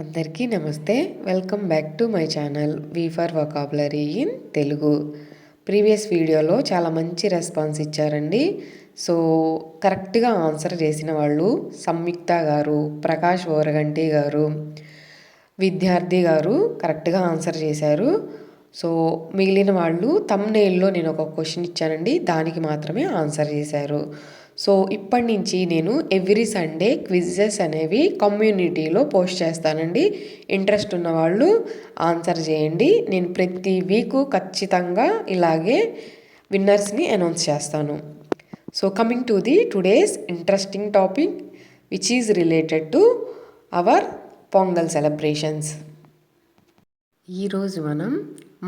అందరికీ నమస్తే. Welcome back to my channel V for vocabulary in Telugu. Previous వీడియోలో చాలా మంచి రెస్పాన్స్ ఇచ్చారండి. సో కరెక్ట్గా ఆన్సర్ చేసిన వాళ్ళు సంయుక్త గారు, ప్రకాష్ ఓరగంటి గారు, విద్యార్థి గారు కరెక్ట్గా ఆన్సర్ చేశారు. సో మిగిలిన వాళ్ళు థంబ్‌నెయిల్‌లో నేను ఒక క్వశ్చన్ ఇచ్చానండి, దానికి మాత్రమే ఆన్సర్ చేశారు. సో ఇప్పటి నుంచి నేను ఎవ్రీ సండే క్విజెస్ అనేవి కమ్యూనిటీలో పోస్ట్ చేస్తానండి. ఇంట్రెస్ట్ ఉన్న వాళ్ళు ఆన్సర్ చేయండి. నేను ప్రతి వీకు ఖచ్చితంగా ఇలాగే విన్నర్స్ని అనౌన్స్ చేస్తాను. So coming to the today's interesting topic which is related to our pongal celebrations. ఈరోజు మనం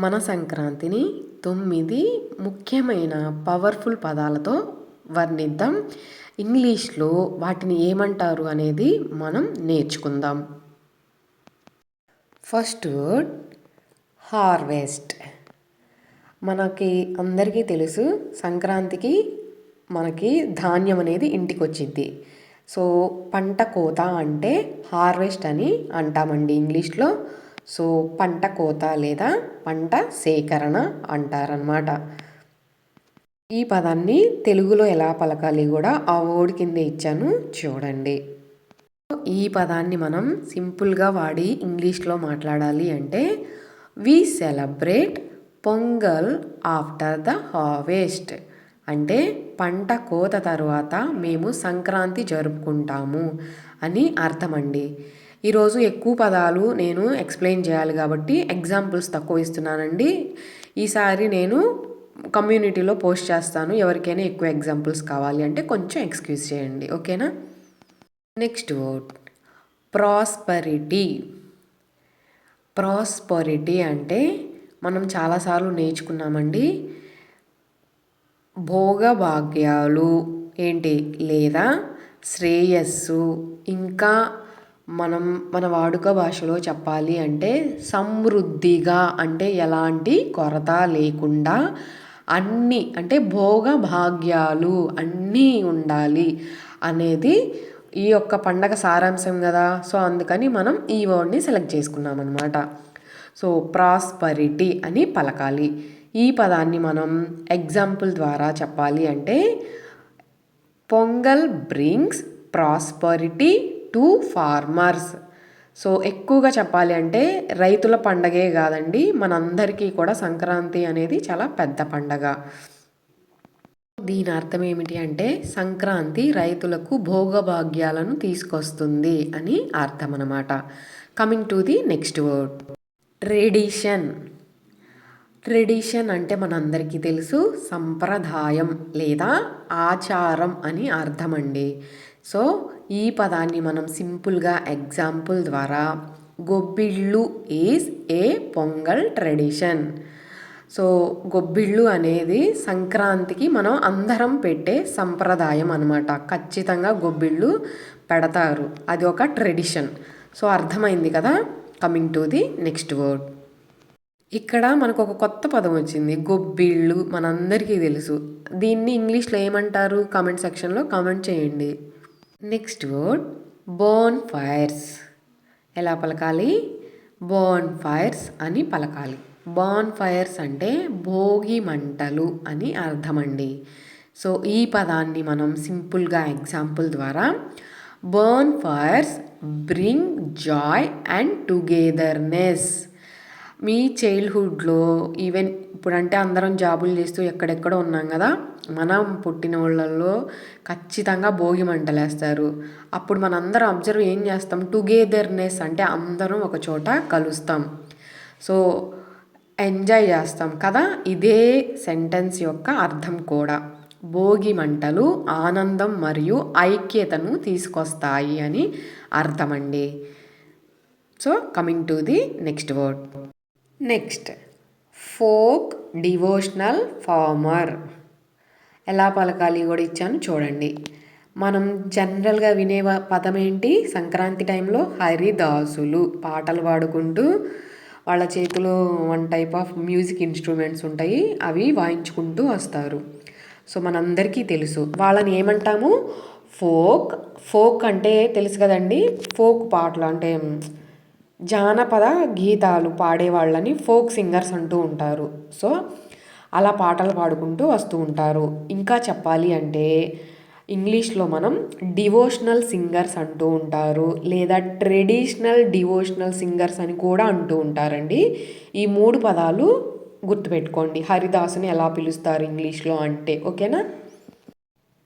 మన సంక్రాంతిని 9 ముఖ్యమైన పవర్ఫుల్ పదాలతో వర్ణిద్దాం. ఇంగ్లీష్లో వాటిని ఏమంటారు అనేది మనం నేర్చుకుందాం. First word harvest. మనకి అందరికీ తెలుసు సంక్రాంతికి మనకి ధాన్యం అనేది ఇంటికి వచ్చింది. సో పంట కోత అంటే హార్వెస్ట్ అని అంటామండి ఇంగ్లీష్లో. సో పంట కోత లేదా పంట సేకరణ అంటారనమాట. ఈ పదాన్ని తెలుగులో ఎలా పలకాలి కూడా ఆ వర్డ్ కింద ఇచ్చాను చూడండి. ఈ పదాన్ని మనం సింపుల్గా వాడి ఇంగ్లీష్లో మాట్లాడాలి అంటే we celebrate Pongal after the harvest. అంటే పంట కోత తర్వాత మేము సంక్రాంతి జరుపుకుంటాము అని అర్థమండి. ఈరోజు ఎక్కువ పదాలు నేను ఎక్స్ప్లెయిన్ చేయాలి కాబట్టి ఎగ్జాంపుల్స్ తక్కువ ఇస్తున్నానండి. ఈసారి నేను కమ్యూనిటీలో పోస్ట్ చేస్తాను. ఎవరికైనా ఎక్కువ ఎగ్జాంపుల్స్ కావాలి అంటే కొంచెం ఎక్స్క్యూజ్ చేయండి, ఓకేనా. Next word prosperity. ప్రాస్పరిటీ అంటే మనం చాలాసార్లు నేర్చుకున్నామండి. భోగభాగ్యాలు ఏంటి లేదా శ్రేయస్సు, ఇంకా మన వాడుక భాషలో చెప్పాలి అంటే సమృద్ధిగా, అంటే ఎలాంటి కొరత లేకుండా అన్నీ, అంటే భోగభాగ్యాలు అన్నీ ఉండాలి అనేది ఈ యొక్క పండగ సారాంశం కదా. సో అందుకని మనం ఈ వర్డ్ని సెలెక్ట్ చేసుకున్నాం అనమాట. సో ప్రాస్పరిటీ అని పలకాలి. ఈ పదాన్ని మనం ఎగ్జాంపుల్ ద్వారా చెప్పాలి అంటే pongal brings prosperity to farmers. So ఎక్కువగా చెప్పాలి అంటే రైతుల పండగే కాదండి, మనందరికీ కూడా సంక్రాంతి అనేది చాలా పెద్ద పండగ. దీని అర్థం ఏమిటి అంటే సంక్రాంతి రైతులకు భోగభాగ్యాలను తీసుకొస్తుంది అని అర్థం అన్నమాట. Coming to the next word tradition. Tradition అంటే మనందరికీ తెలుసు సంప్రదాయం లేదా ఆచారం అని అర్థం అండి. సో ఈ పదాన్ని మనం సింపుల్గా ఎగ్జాంపుల్ ద్వారా గొబ్బిళ్ళు is a Pongal tradition. So గొబ్బిళ్ళు అనేది సంక్రాంతికి మనం అందరం పెట్టే సంప్రదాయం అనమాట. ఖచ్చితంగా గొబ్బిళ్ళు పెడతారు, అది ఒక ట్రెడిషన్. సో అర్థమైంది కదా. Coming to the next word. ఇక్కడ మనకు ఒక కొత్త పదం వచ్చింది, గొబ్బిళ్ళు. మనందరికీ తెలుసు దీన్ని ఇంగ్లీష్లో ఏమంటారు, కామెంట్ సెక్షన్లో కామెంట్ చేయండి. Next word bone fires. ఎలా పలకాలి, బోన్ ఫైర్స్ అని పలకాలి. బోన్ ఫైర్స్ అంటే భోగి మంటలు అని అర్థమండి. సో ఈ పదాన్ని మనం సింపుల్గా ఎగ్జాంపుల్ ద్వారా bonfires bring joy and togetherness. మీ చైల్డ్హుడ్లో ఈవెన్ ఇప్పుడంటే అందరం జాబులు చేస్తూ ఎక్కడెక్కడో ఉన్నాం కదా, మనం పుట్టిన వాళ్ళల్లో ఖచ్చితంగా భోగి మంటలు వేస్తారు. అప్పుడు మనందరం అబ్జర్వ్ ఏం చేస్తాం, టుగెదర్నెస్ అంటే అందరం ఒక చోట కలుస్తాం. సో ఎంజాయ్ చేస్తాం కదా. ఇదే సెంటెన్స్ యొక్క అర్థం కూడా. భోగి మంటలు ఆనందం మరియు ఐక్యతను తీసుకొస్తాయి అని అర్థమండి. So coming to the next word. Next folk devotional former. ఎలా పలకాలి కూడా ఇచ్చాను చూడండి. మనం జనరల్గా వినే పదం ఏంటి, సంక్రాంతి టైంలో హరిదాసులు పాటలు పాడుకుంటూ వాళ్ళ చేతిలో one type of music instruments ఉంటాయి, అవి వాయించుకుంటూ వస్తారు. సో మనందరికీ తెలుసు వాళ్ళని ఏమంటాము, ఫోక్. ఫోక్ అంటే తెలుసు కదండి, ఫోక్ పాటలు అంటే జానపద గీతాలు పాడేవాళ్ళని ఫోక్ సింగర్స్ అంటూ ఉంటారు. సో అలా పాటలు పాడుకుంటూ వస్తూ ఉంటారు. ఇంకా చెప్పాలి అంటే ఇంగ్లీష్లో మనం డివోషనల్ సింగర్స్ అంటూ ఉంటారు, లేదా ట్రెడిషనల్ డివోషనల్ సింగర్స్ అని కూడా అంటూ ఉంటారండి. ఈ 3 పదాలు గుర్తుపెట్టుకోండి. హరిదాసుని ఎలా పిలుస్తారు ఇంగ్లీష్లో అంటే, ఓకేనా?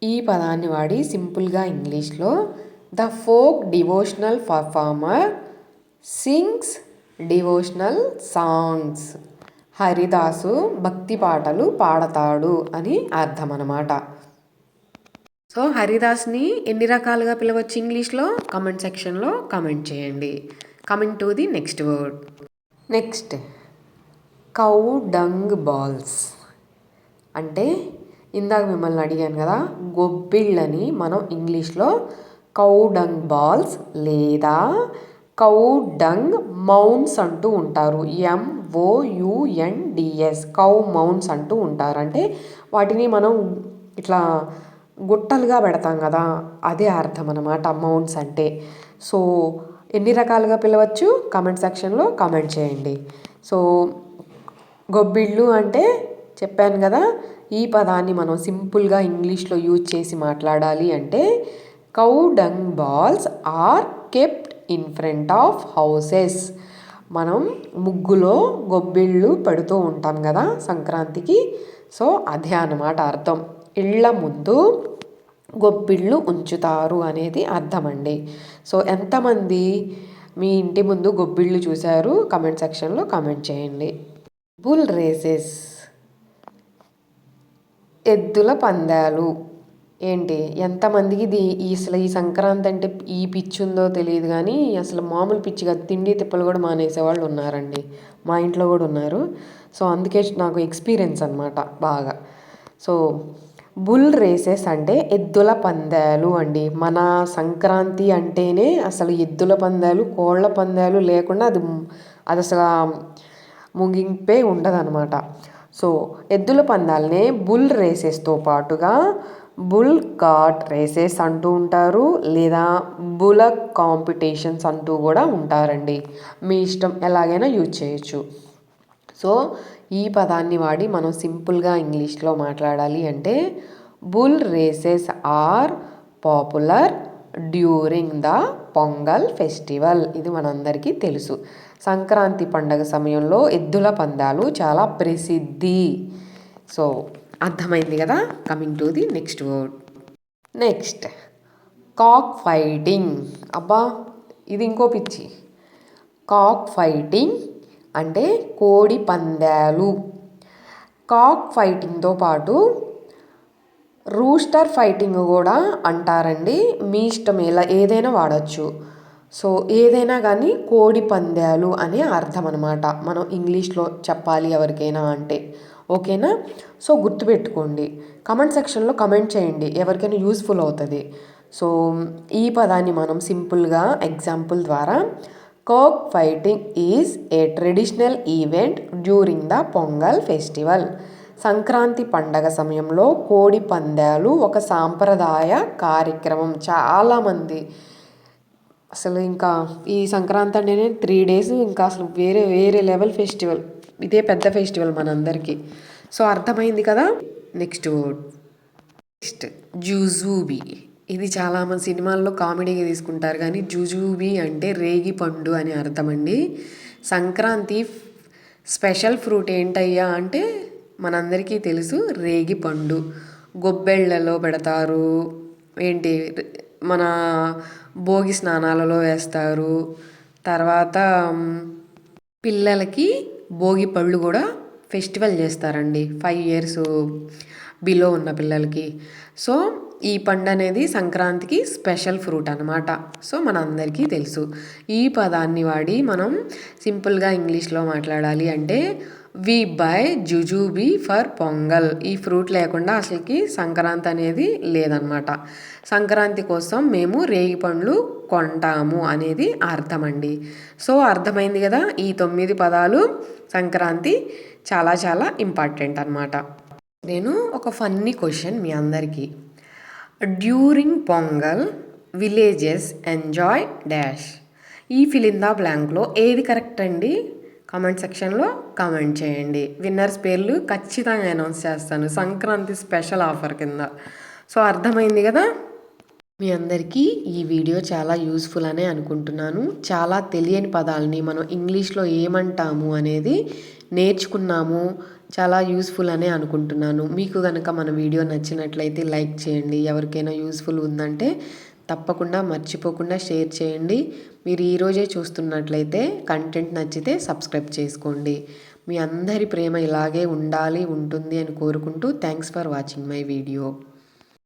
ఈ పదాన్ని వాడి సింపుల్గా ఇంగ్లీష్లో the folk devotional performer sings devotional songs. హరిదాసు భక్తి పాటలు పాడతాడు అని అర్థం అన్నమాట. సో హరిదాస్ని ఎన్ని రకాలుగా పిలవచ్చు ఇంగ్లీష్లో? కామెంట్ సెక్షన్లో కామెంట్ చేయండి. Coming to the next word. Next cow dung balls అంటే ఇందాక మిమ్మల్ని అడిగాను కదా, గొబ్బిళ్ళని మనం ఇంగ్లీష్లో కౌ డంగ్ బాల్స్ లేదా కౌ డంగ్ మౌండ్స్ అంటూ ఉంటారు. MOUNDS కౌ మౌండ్స్ అంటూ ఉంటారు. అంటే వాటిని మనం ఇట్లా గుట్టలుగా పెడతాం కదా, అదే అర్థం అన్నమాట మౌండ్స్ అంటే. సో ఎన్ని రకాలుగా పిలవచ్చు? కామెంట్ సెక్షన్లో కామెంట్ చేయండి. సో గొబ్బిళ్ళు అంటే చెప్పాను కదా, ఈ పదాన్ని మనం సింపుల్గా ఇంగ్లీష్లో యూజ్ చేసి మాట్లాడాలి అంటే cow dung balls are kept in front of houses. మనం ముగ్గులో గొబ్బిళ్ళు పెడుతూ ఉంటాం కదా సంక్రాంతికి. సో అదే అన్నమాట అర్థం. ఇళ్ళ ముందు గొబ్బిళ్ళు ఉంచుతారు అనేది అర్థం అండి. సో ఎంతమంది మీ ఇంటి ముందు గొబ్బిళ్ళు చూశారు? కామెంట్ సెక్షన్లో కామెంట్ చేయండి. బుల్ రేసెస్ ఎద్దుల పందాలు. ఏంటి ఎంతమందికి అసలు ఈ సంక్రాంతి అంటే ఈ పిచ్చి ఉందో తెలియదు, కానీ అసలు మామూలు పిచ్చి కాదు, తిండి తిప్పలు కూడా మానేసేవాళ్ళు ఉన్నారండి. మా ఇంట్లో కూడా ఉన్నారు. సో అందుకే నాకు ఎక్స్పీరియన్స్ అనమాట బాగా. సో బుల్ రేసెస్ అంటే ఎద్దుల పందాలు అండి. మన సంక్రాంతి అంటేనే అసలు ఎద్దుల పందాలు, కోళ్ళ పందాలు లేకుండా అది అసలు ముగింపే ఉండదన్నమాట. సో ఎద్దుల పందాలనే బుల్ రేసెస్తో పాటుగా బుల్ కార్ట్ రేసెస్ అంటూ ఉంటారు, లేదా బులక్ కాంపిటీషన్స్ అంటూ కూడా ఉంటారండి. మీ ఇష్టం, ఎలాగైనా యూజ్ చేయొచ్చు. సో ఈ పదాన్ని వాడి మనం సింపుల్గా ఇంగ్లీష్లో మాట్లాడాలి అంటే bull races are popular during the Pongal festival. ఇది మనందరికీ తెలుసు. సంక్రాంతి పండగ సమయంలో ఎద్దుల పందాలు చాలా ప్రసిద్ధి. సో అర్థమైంది కదా. Coming to the next word. Next cock fighting. అబ్బా ఇది ఇంకో పిచ్చి. కాక్ ఫైటింగ్ అంటే కోడి పందాలు. కాక్ ఫైటింగ్తో పాటు రూస్టర్ ఫైటింగ్ కూడా అంటారండి. మీ ఇష్టం, ఏదైనా వాడచ్చు. సో ఏదైనా కానీ కోడి పందాలు అనే అర్థం అనమాట మనం ఇంగ్లీష్లో చెప్పాలి ఎవరికైనా అంటే, ఓకేనా? సో గుర్తుపెట్టుకోండి. కమెంట్ సెక్షన్లో కమెంట్ చేయండి, ఎవరికైనా యూస్ఫుల్ అవుతుంది. సో ఈ పదాన్ని మనం సింపుల్గా ఎగ్జాంపుల్ ద్వారా cock fighting is a traditional event during the Pongal festival. Sankranti పండగ సమయంలో కోడి పందాలు ఒక సాంప్రదాయ కార్యక్రమం. చాలామంది అసలు ఇంకా ఈ సంక్రాంతి అంటేనే 3 days ఇంకా అసలు వేరే వేరే లెవెల్ ఫెస్టివల్. ఇదే పెద్ద ఫెస్టివల్ మనందరికీ. సో అర్థమైంది కదా. Next word. నెక్స్ట్ జుజూబీ. ఇది చాలామంది సినిమాల్లో కామెడీగా తీసుకుంటారు, కానీ జుజూబీ అంటే రేగి పండు అని అర్థం అండి. సంక్రాంతి స్పెషల్ ఫ్రూట్ ఏంటయ్యా అంటే మనందరికీ తెలుసు, రేగి పండు. గొబ్బెళ్ళలో పెడతారు, ఏంటి మన భోగి స్నానాలలో వేస్తారు. తర్వాత పిల్లలకి భోగి పళ్ళు కూడా ఫెస్టివల్ చేస్తారండి, 5 years బిలో ఉన్న పిల్లలకి. సో ఈ పండు అనేది సంక్రాంతికి స్పెషల్ ఫ్రూట్ అనమాట. సో మన అందరికీ తెలుసు. ఈ పదాన్ని వాడి మనం సింపుల్గా ఇంగ్లీష్లో మాట్లాడాలి అంటే వి బై జుజూబీ ఫర్ పొంగల్. ఈ ఫ్రూట్ లేకుండా అసలుకి సంక్రాంతి అనేది లేదనమాట. సంక్రాంతి కోసం మేము రేగి పండ్లు కొంటాము అనేది అర్థం అండి. సో అర్థమైంది కదా. ఈ 9 పదాలు సంక్రాంతి చాలా చాలా ఇంపార్టెంట్ అనమాట. నేను ఒక ఫన్నీ క్వశ్చన్ మీ అందరికీ. During pongal villages enjoy dash. ఈ ఫిల్ ఇన్ ద బ్లాంక్లో ఏది కరెక్ట్ అండి? కామెంట్ సెక్షన్లో కామెంట్ చేయండి. విన్నర్స్ పేర్లు ఖచ్చితంగా అనౌన్స్ చేస్తాను సంక్రాంతి స్పెషల్ ఆఫర్ కింద. సో అర్థమైంది కదా? మీ అందరికీ ఈ వీడియో చాలా యూస్ఫుల్ అనే అనుకుంటున్నాను. చాలా తెలియని పదాలని మనం ఇంగ్లీష్లో ఏమంటాము అనేది నేర్చుకున్నాము. చాలా యూస్ఫుల్ అనే అనుకుంటున్నాను. మీకు కనుక మన వీడియో నచ్చినట్లయితే లైక్ చేయండి. ఎవరికైనా యూస్ఫుల్ ఉందంటే తప్పకుండా మర్చిపోకుండా షేర్ చేయండి. మీరు ఈరోజే చూస్తున్నట్లయితే కంటెంట్ నచ్చితే సబ్స్క్రైబ్ చేసుకోండి. మీ అందరి ప్రేమ ఇలాగే ఉండాలి, ఉంటుంది అని కోరుకుంటూ thanks for watching my video.